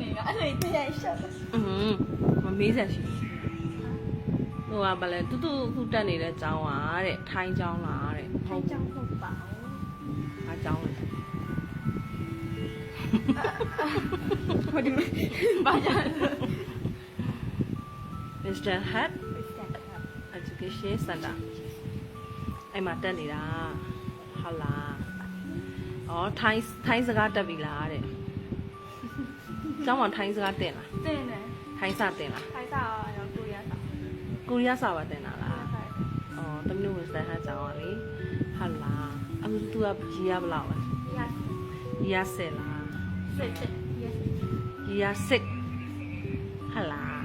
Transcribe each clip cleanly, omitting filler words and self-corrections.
နေကအဲ့လိုတရားရှော့မမေးစရာရှိဟိုကဘာလဲတူတူခုတက်နေတဲ့ကျောင်းอ่ะတဲ့ထိုင်းကျောင်းလားတဲ့ ထိုင်းကြောင်းဟုတ်ပါဘူး အားကျောင်းလဲ ဟိုဒီဘာကြလဲ Mr. Hat Education Center အဲ့မှာတက်နေတာဟုတ်လားဩထိုင်းစကားတက်ပြီလားတဲ့ကျောင်းမှာထိုင်းစကားတင်လား တင်တယ် ထိုင်းစာတင်လား ထိုင်းစာရောကိုရီးယားစာ ကိုရီးယားစာပါတင်တာလားဩတမီးဝင်စတဲ့ဟာကျောင်းอ่ะလေဟုတ်လားအခု तू ကရေးရဘလောက်လဲ yes ရေးရဆက်လား စစ်စစ် yes ရေးရစစ်ဟုတ်လား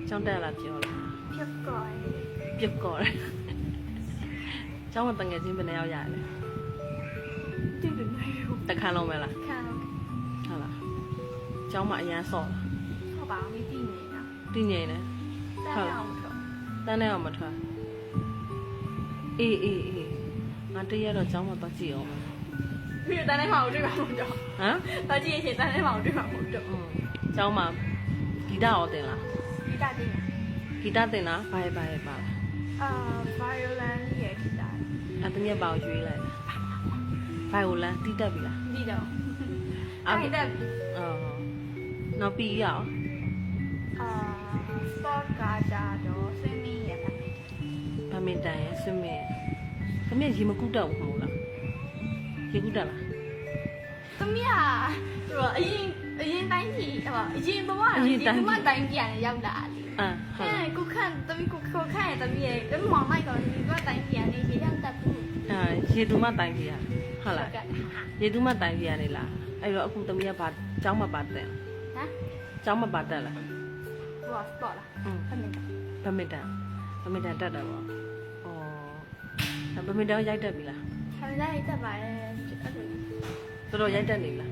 ကျောင်းတက်လာပြောလား ဖြတ်ကော ပြုတ်ကောတယ်ကျောင်းမှာတငယ်ချင်းဘယ်နှယောက်ရလဲ တင်တယ်နေရော တခန်းလုံးပဲလား ခံတော့ ဟုတ်လားကျောင်းမှာအရန်ဆော့လား ဟုတ်ပါဘူးတည်နေတာ တည်ငြိမ်တယ် တက်ရအောင်တော့ တန်းနဲ့အောင်မထွက်အေးငါတရက်တော့ကျောင်းမှာသွားကြည့်အောင် ပြီးတော့တန်းထဲမှာတွေ့မှာမဟုတ်တော့ ဟမ် တော့ကြည့်ရင်တန်းထဲမှာတွေ့မှာမဟုတ်တော့ ကျောင်းမှာဂီတရောတင်လား ဒီတာတင် ဂီတတင်လားဘာရဲ့ပါလား violin ရဲ့ဂီတာ အတမီးပေါ့ရွေးလိုက်ဘိုင်ယိုလန်တီးတက်ပြီလား ဒီတော့အဲ့ဒါ နောက်ပြီးရအောင် sport ကကြတော့ swimming ရဲ့ ဘမင်တန်ရဲ့ဆွမင်းသမီးရေမကူးတော့ဘူးမဟုတ်လားရေကူးတက်လား သမီးကဟိုအရင်တိုင်းကြီးဟိုအရင်ဘဝဒီဘဝတိုင်းပြန်ရောက်လာလေ ဟုတ်လား ကိုခန့်သမီးကိုခန့်ရသမီးရဲ့အဲ့မောင်မိုက်တော့ဒီဘဝတိုင်းပြန်နေရေရောက်တတ်ဘူး ရေတူမတိုင်ကြီးရဟုတ်လားရေတူမတိုင်ကြီးရနေလားအဲ့တော့အခုသမီးကဘာကျောင်းမှာပါတက် ဟမ် ကျောင်းမှာပါတက်လား ဟို sport လား ဘမင်တန်တက်တယ်ပေါ့ဩဘမင်တန်ရိုက်တက်ပြီလား ခဏလေးတက်ပါရဲ့အဲ့လို တော်တော်ရိုက်တက်နေလား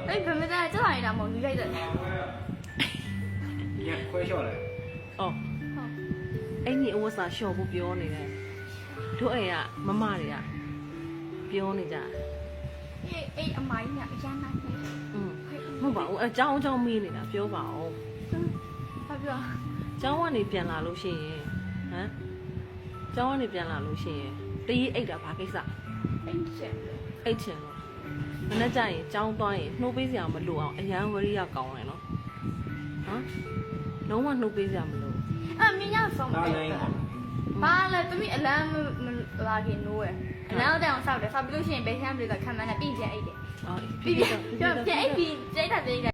အဲ့ဘယ်မှာတက်ကြနေတာမဟုတ်ဘူးလိုက်တယ် 你快笑了。 ဩအဲ့ဒီအဝတ်စာလျှော်ဖို့ပြောနေတယ်တို့အိမ်ကမမတွေကပြောနေကြတယ် အေးအမိုင်းညအရန်နိုင်နေ မဟုတ်ပါဘူးအเจ้าမေးနေတာပြောပါဦး ဘာပြော ကျောင်းကနေပြန်လာလို့ရှိရင်ဟမ်ကျောင်းကနေပြန်လာလို့ရှိရင်တရီးအိတ်တာဘာကိစ္စ အိတ်ချက် အိတ်ချင်လို့မနေ့ကျရင်ကျောင်းသွားရင်နှိုးပေးစရာမလိုအောင်အရန်ဝရိယကောင်းတယ်နော်ဟမ်လုံးဝနှိုးပေးစရာမလို အမင်းရဆုံးတယ်ဘာလဲတမီးအလန်းမလာခင်နိုးရအလန်းတောင်ဆောက်တယ်ဆောက်ပြီးလို့ရှိရင်ဘယ်ဆန်းပြီးတော့ခံမနဲ့ပြင်ပြန်အိတ်တယ် အော် ပြင်အိတ်ပြီးစိတ်ဓာတ်သိ